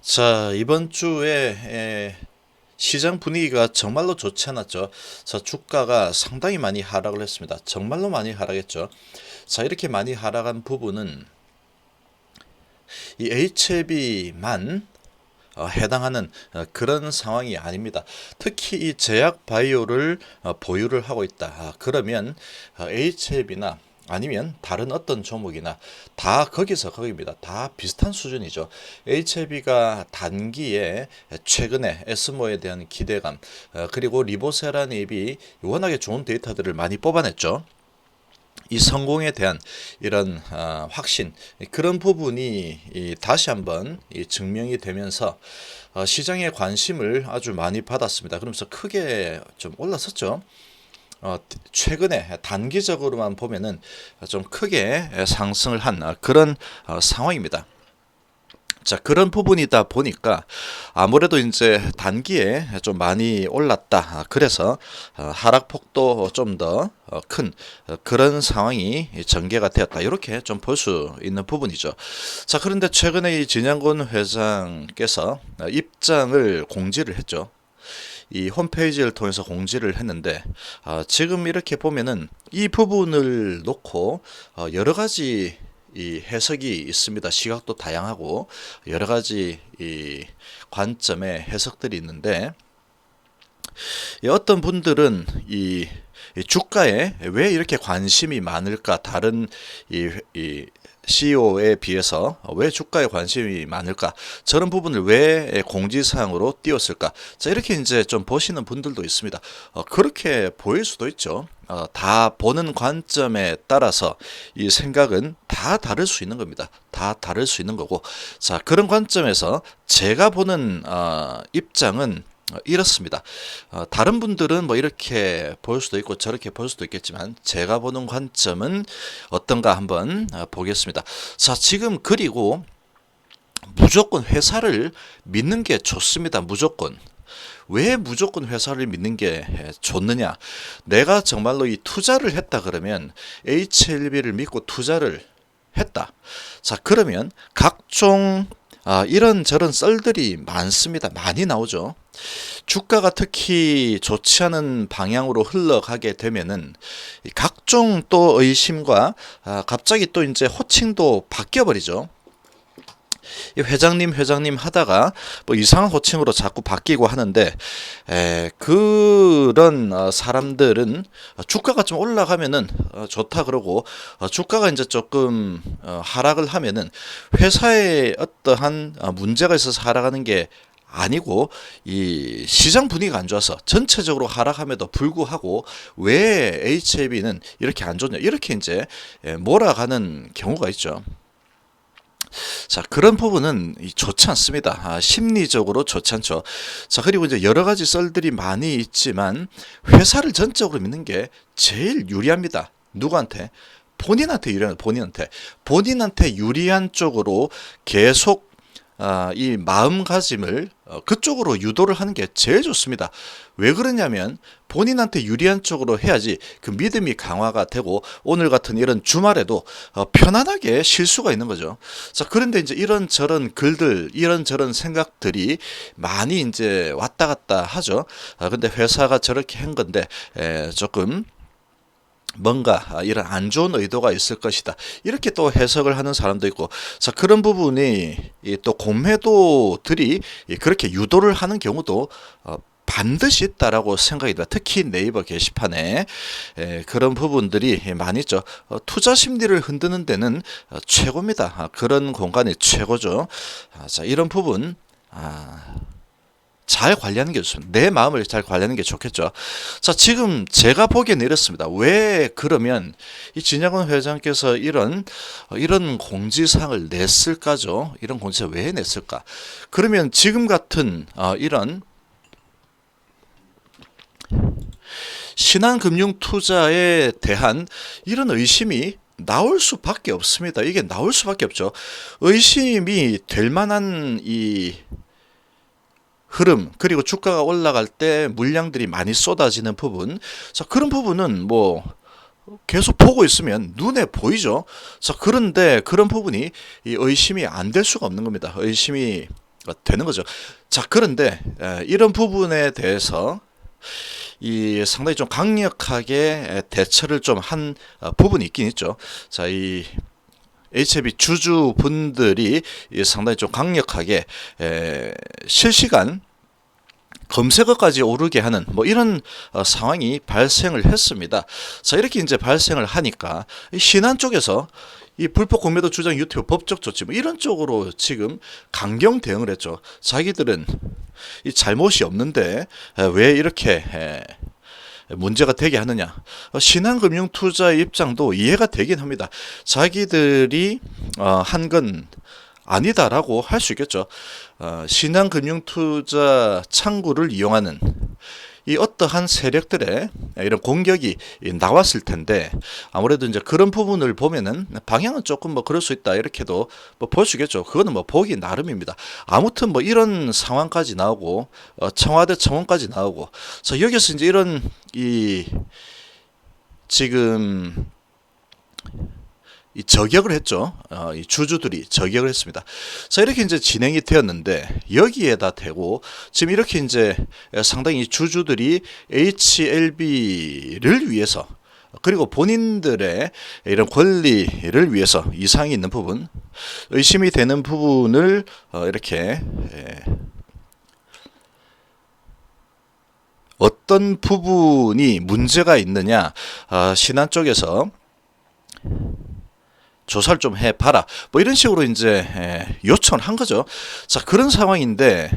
자, 이번 주에 시장 분위기가 정말로 좋지 않았죠. 자, 주가가 상당히 많이 하락을 했습니다. 정말로 많이 하락했죠. 자, 이렇게 많이 하락한 부분은 이 HLB만 해당하는 그런 상황이 아닙니다. 특히 이 제약 바이오를 보유를 하고 있다. 그러면 HLB나 아니면 다른 어떤 종목이나 다 거기서 거기입니다. 다 비슷한 수준이죠. HLB가 단기에 최근에 에스모에 대한 기대감, 그리고 리보세라닙이 워낙에 좋은 데이터들을 많이 뽑아냈죠. 이 성공에 대한 이런 확신, 그런 부분이 다시 한번 증명이 되면서 시장의 관심을 아주 많이 받았습니다. 그러면서 크게 좀 올랐었죠. 최근에 단기적으로만 보면은 좀 크게 상승을 한 그런 상황입니다. 자, 그런 부분이다 보니까 아무래도 이제 단기에 좀 많이 올랐다. 그래서 하락폭도 좀 더 큰 그런 상황이 전개가 되었다. 이렇게 좀 볼 수 있는 부분이죠. 자, 그런데 최근에 이 진양곤 회장께서 입장을 공지를 했죠. 이 홈페이지를 통해서 공지를 했는데 지금 이렇게 보면은 이 부분을 놓고 여러 가지 이 해석이 있습니다. 시각도 다양하고 여러 가지 이 관점의 해석들이 있는데, 어떤 분들은 이 주가에 왜 이렇게 관심이 많을까? 다른 이 CEO에 비해서 왜 주가에 관심이 많을까? 저런 부분을 왜 공지사항으로 띄웠을까? 자, 이렇게 이제 좀 보시는 분들도 있습니다. 그렇게 보일 수도 있죠. 다 보는 관점에 따라서 이 생각은 다 다를 수 있는 겁니다. 다 다를 수 있는 거고, 자, 그런 관점에서 제가 보는 입장은 이렇습니다. 다른 분들은 뭐 이렇게 볼 수도 있고 저렇게 볼 수도 있겠지만 제가 보는 관점은 어떤가 한번 보겠습니다. 자, 지금 그리고 무조건 회사를 믿는 게 좋습니다. 무조건. 왜 무조건 회사를 믿는 게 좋느냐? 내가 정말로 이 투자를 했다 그러면 HLB를 믿고 투자를 했다. 자, 그러면 각종 이런저런 썰들이 많습니다. 많이 나오죠. 주가가 특히 좋지 않은 방향으로 흘러가게 되면은 각종 또 의심과 갑자기 또 이제 호칭도 바뀌어 버리죠. 회장님 하다가 뭐 이상한 호칭으로 자꾸 바뀌고 하는데, 그런 사람들은 주가가 좀 올라가면은 좋다 그러고, 주가가 이제 조금 하락을 하면은 회사에 어떠한 문제가 있어서 하락하는 게 아니고 이 시장 분위기가 안 좋아서 전체적으로 하락함에도 불구하고 왜 HLB는 이렇게 안 좋냐, 이렇게 이제 몰아가는 경우가 있죠. 자, 그런 부분은 좋지 않습니다. 심리적으로 좋지 않죠. 자, 그리고 이제 여러 가지 썰들이 많이 있지만 회사를 전적으로 믿는 게 제일 유리합니다. 누구한테? 본인한테 유리한, 본인한테 유리한 쪽으로 계속 이 마음가짐을 그쪽으로 유도를 하는 게 제일 좋습니다. 왜 그러냐면 본인한테 유리한 쪽으로 해야지 그 믿음이 강화가 되고 오늘 같은 이런 주말에도 편안하게 쉴 수가 있는 거죠. 자, 그런데 이제 이런저런 글들, 이런저런 생각들이 많이 이제 왔다 갔다 하죠. 근데 회사가 저렇게 한 건데 조금 뭔가 이런 안 좋은 의도가 있을 것이다. 이렇게 또 해석을 하는 사람도 있고, 자, 그런 부분이 또 공매도들이 그렇게 유도를 하는 경우도 반드시 있다라고 생각이 듭니다. 특히 네이버 게시판에 그런 부분들이 많이 있죠. 투자 심리를 흔드는 데는 최고입니다. 그런 공간이 최고죠. 자, 이런 부분 잘 관리하는 게 좋습니다. 내 마음을 잘 관리하는 게 좋겠죠. 자, 지금 제가 보기에는 이렇습니다. 왜 그러면 이 진양훈 회장께서 이런 공지사항을 냈을까죠? 이런 공지사항을 왜 냈을까? 그러면 지금 같은 이런 신한금융 투자에 대한 이런 의심이 나올 수밖에 없습니다. 이게 나올 수밖에 없죠. 의심이 될 만한 이 흐름, 그리고 주가가 올라갈 때 물량들이 많이 쏟아지는 부분, 자, 그런 부분은 뭐 계속 보고 있으면 눈에 보이죠. 자, 그런데 그런 부분이 이 의심이 안 될 수가 없는 겁니다. 의심이 되는 거죠. 자, 그런데 이런 부분에 대해서 이 상당히 좀 강력하게 대처를 좀 한 부분이 있긴 있죠. 자, 이 HLB 주주분들이 상당히 좀 강력하게 실시간 검색어까지 오르게 하는 뭐 이런 상황이 발생을 했습니다. 자, 이렇게 이제 발생을 하니까 신한 쪽에서 이 불법 공매도 주장 유튜브 법적 조치 뭐 이런 쪽으로 지금 강경 대응을 했죠. 자기들은 이 잘못이 없는데 왜 이렇게 문제가 되게 하느냐. 신한금융투자의 입장도 이해가 되긴 합니다. 자기들이 한 건 아니다라고 할 수 있겠죠. 신한금융투자 창구를 이용하는 이 어떠한 세력들의 이런 공격이 나왔을 텐데 아무래도 이제 그런 부분을 보면은 방향은 조금 뭐 그럴 수 있다 이렇게도 뭐 볼 수 있겠죠. 그거는 뭐 보기 나름입니다. 아무튼 뭐 이런 상황까지 나오고 청와대 청원까지 나오고 자 여기서 이제 이런 이 지금 이 저격을 했죠. 이 주주들이 저격을 했습니다. 자, 이렇게 이제 진행이 되었는데 여기에다 대고 지금 이렇게 이제 상당히 주주들이 HLB를 위해서 그리고 본인들의 이런 권리를 위해서 이상이 있는 부분, 의심이 되는 부분을 이렇게 어떤 부분이 문제가 있느냐 신한 쪽에서 조사를 좀 해봐라. 뭐 이런 식으로 이제 요청을 한 거죠. 자, 그런 상황인데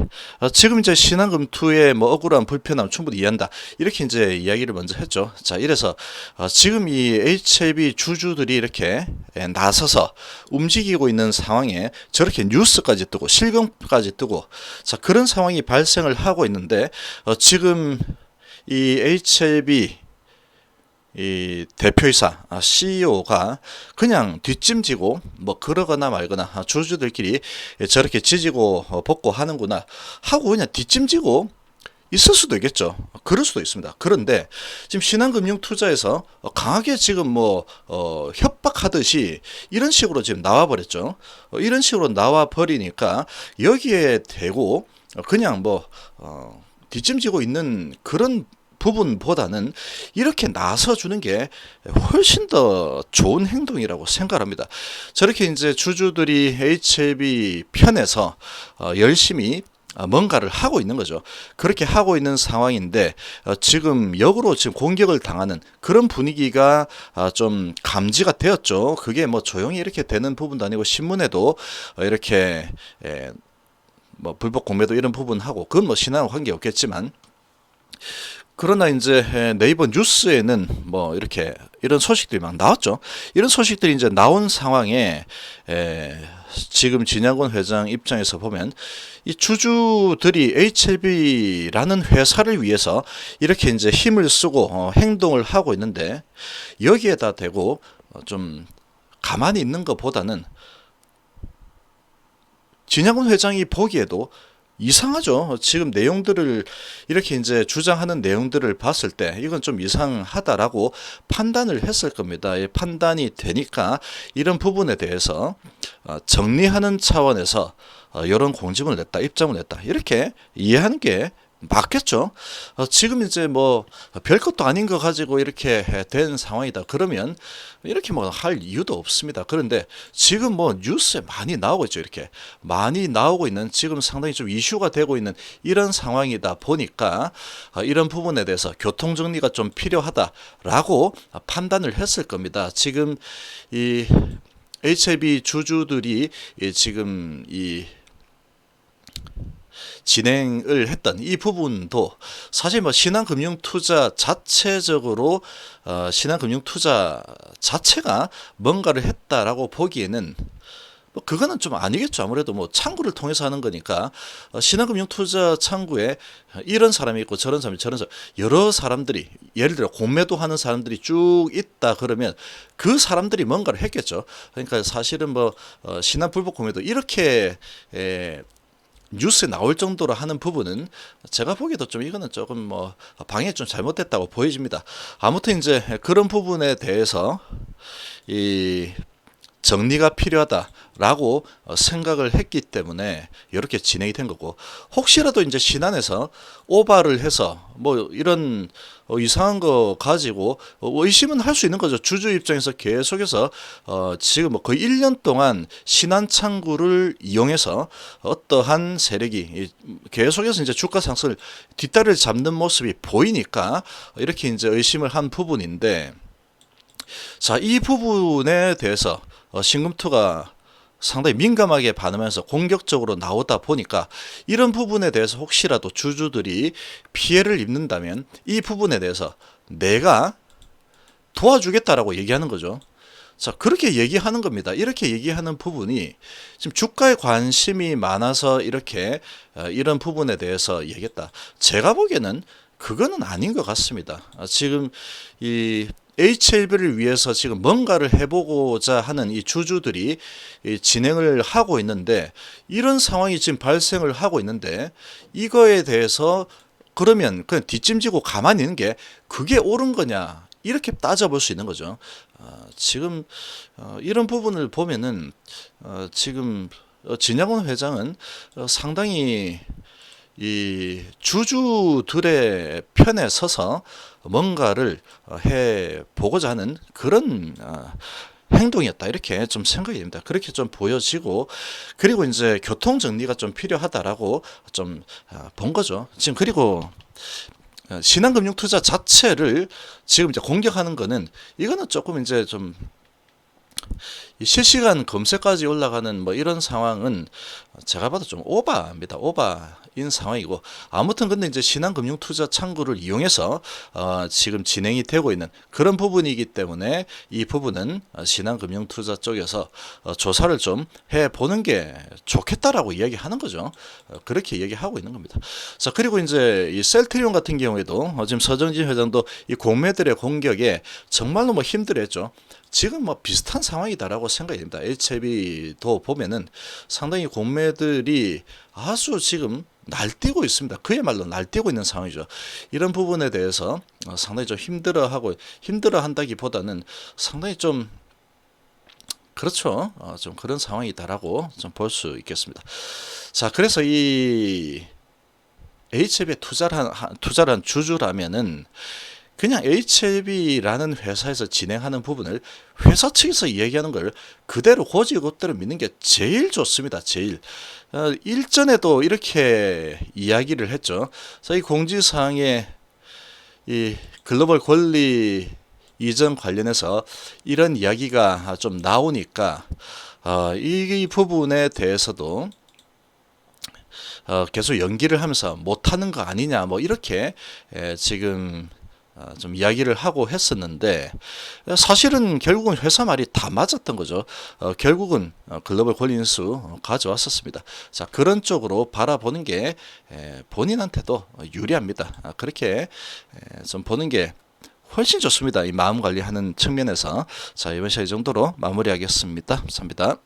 지금 이제 신한금투의 뭐 억울한 불편함 충분히 이해한다. 이렇게 이제 이야기를 먼저 했죠. 자, 이래서 지금 이 HLB 주주들이 이렇게 나서서 움직이고 있는 상황에 저렇게 뉴스까지 뜨고 실검까지 뜨고 자, 그런 상황이 발생을 하고 있는데 지금 이 HLB 이 대표이사 CEO가 그냥 뒷짐지고 뭐 그러거나 말거나 주주들끼리 저렇게 지지고 볶고 하는구나 하고 그냥 뒷짐지고 있을 수도 있겠죠. 그럴 수도 있습니다. 그런데 지금 신한금융투자에서 강하게 지금 뭐 협박하듯이 이런 식으로 지금 나와버렸죠. 이런 식으로 나와버리니까 여기에 대고 그냥 뭐 뒷짐지고 있는 그런 부분보다는 이렇게 나서주는 게 훨씬 더 좋은 행동이라고 생각합니다. 저렇게 이제 주주들이 HLB 편에서 열심히 뭔가를 하고 있는 거죠. 그렇게 하고 있는 상황인데 지금 역으로 지금 공격을 당하는 그런 분위기가 좀 감지가 되었죠. 그게 뭐 조용히 이렇게 되는 부분도 아니고 신문에도 이렇게 뭐 불법 공매도 이런 부분하고 그건 뭐 신하고 관계 없겠지만 그러나 이제 네이버 뉴스에는 뭐 이렇게 이런 소식들이 막 나왔죠. 이런 소식들이 이제 나온 상황에 지금 진양권 회장 입장에서 보면 이 주주들이 HLB라는 회사를 위해서 이렇게 이제 힘을 쓰고 행동을 하고 있는데 여기에다 대고 좀 가만히 있는 것보다는 진양권 회장이 보기에도 이상하죠. 지금 내용들을 이렇게 이제 주장하는 내용들을 봤을 때 이건 좀 이상하다라고 판단을 했을 겁니다. 판단이 되니까 이런 부분에 대해서 정리하는 차원에서 이런 공지문을 냈다, 입장을 냈다 이렇게 이해하는 게 맞겠죠. 지금 이제 뭐 별것도 아닌 거 가지고 이렇게 된 상황이다. 그러면 이렇게 뭐 할 이유도 없습니다. 그런데 지금 뭐 뉴스에 많이 나오고 있죠. 이렇게 많이 나오고 있는 지금 상당히 좀 이슈가 되고 있는 이런 상황이다 보니까 이런 부분에 대해서 교통 정리가 좀 필요하다라고 판단을 했을 겁니다. 지금 이 HLB 주주들이 지금 이 진행을 했던 이 부분도 사실 뭐 신한금융투자 자체적으로 신한금융투자 자체가 뭔가를 했다라고 보기에는 뭐 그거는 좀 아니겠죠. 아무래도 뭐 창구를 통해서 하는 거니까 신한금융투자 창구에 이런 사람이 있고 저런 사람이 저런 사람 여러 사람들이 예를 들어 공매도 하는 사람들이 쭉 있다 그러면 그 사람들이 뭔가를 했겠죠. 그러니까 사실은 뭐 신한 불법 공매도 이렇게 뉴스에 나올 정도로 하는 부분은 제가 보기에도 좀 이거는 조금 뭐 방향이 좀 잘못됐다고 보여집니다. 아무튼 이제 그런 부분에 대해서 이 정리가 필요하다라고 생각을 했기 때문에 이렇게 진행이 된 거고, 혹시라도 이제 신안에서 오바를 해서 뭐 이런 이상한 거 가지고 의심은 할 수 있는 거죠. 주주 입장에서 계속해서 지금 뭐 거의 1년 동안 신한 창구를 이용해서 어떠한 세력이 계속해서 이제 주가 상승을 뒷다리를 잡는 모습이 보이니까 이렇게 이제 의심을 한 부분인데, 자, 이 부분에 대해서 신금투가 상당히 민감하게 반응하면서 공격적으로 나오다 보니까, 이런 부분에 대해서 혹시라도 주주들이 피해를 입는다면 이 부분에 대해서 내가 도와주겠다라고 얘기하는 거죠. 자, 그렇게 얘기하는 겁니다. 이렇게 얘기하는 부분이 지금 주가에 관심이 많아서 이렇게 이런 부분에 대해서 얘기했다. 제가 보기에는 그거는 아닌 것 같습니다. 지금 이 HLB를 위해서 지금 뭔가를 해보고자 하는 이 주주들이 진행을 하고 있는데, 이런 상황이 지금 발생을 하고 있는데, 이거에 대해서 그러면 그냥 뒷짐지고 가만히 있는 게 그게 옳은 거냐, 이렇게 따져볼 수 있는 거죠. 지금 이런 부분을 보면은 지금 진양훈 회장은 상당히 이 주주들의 편에 서서 뭔가를 해 보고자 하는 그런 행동이었다, 이렇게 좀 생각이 됩니다. 그렇게 좀 보여지고, 그리고 이제 교통 정리가 좀 필요하다라고 좀 본 거죠. 지금 그리고 신한금융투자 자체를 지금 이제 공격하는 거는, 이거는 조금 이제 좀 실시간 검색까지 올라가는 뭐 이런 상황은 제가 봐도 좀 오바입니다. 오바인 상황이고, 아무튼 근데 이제 신한금융투자 창구를 이용해서 지금 진행이 되고 있는 그런 부분이기 때문에, 이 부분은 신한금융투자 쪽에서 조사를 좀 해보는 게 좋겠다라고 이야기하는 거죠. 그렇게 얘기하고 있는 겁니다. 자, 그리고 이제 이 셀트리온 같은 경우에도 지금 서정진 회장도 이 공매들의 공격에 정말로 뭐 힘들었죠. 지금 뭐 비슷한 상황이다라고 생각이 됩니다. HLB도 보면은 상당히 공매들이 아주 지금 날뛰고 있습니다. 그야말로 날뛰고 있는 상황이죠. 이런 부분에 대해서 상당히 좀 힘들어한다기보다는 상당히 좀 그렇죠. 좀 그런 상황이다라고 좀 볼 수 있겠습니다. 자, 그래서 이 HLB에 투자를 한 주주라면은 그냥 HLB라는 회사에서 진행하는 부분을 회사 측에서 이야기하는 걸 그대로 곧이곧대로 믿는 게 제일 좋습니다. 제일. 일전에도 이렇게 이야기를 했죠. 그래서 이 공지사항에 이 글로벌 권리 이전 관련해서 이런 이야기가 좀 나오니까 이 부분에 대해서도 계속 연기를 하면서 못하는 거 아니냐, 뭐 이렇게 지금 좀 이야기를 하고 했었는데, 사실은 결국은 회사 말이 다 맞았던 거죠. 결국은 글로벌 권리인수 가져왔었습니다. 자, 그런 쪽으로 바라보는 게 본인한테도 유리합니다. 그렇게 좀 보는 게 훨씬 좋습니다. 이 마음 관리하는 측면에서. 자, 이번 시간 이 정도로 마무리하겠습니다. 감사합니다.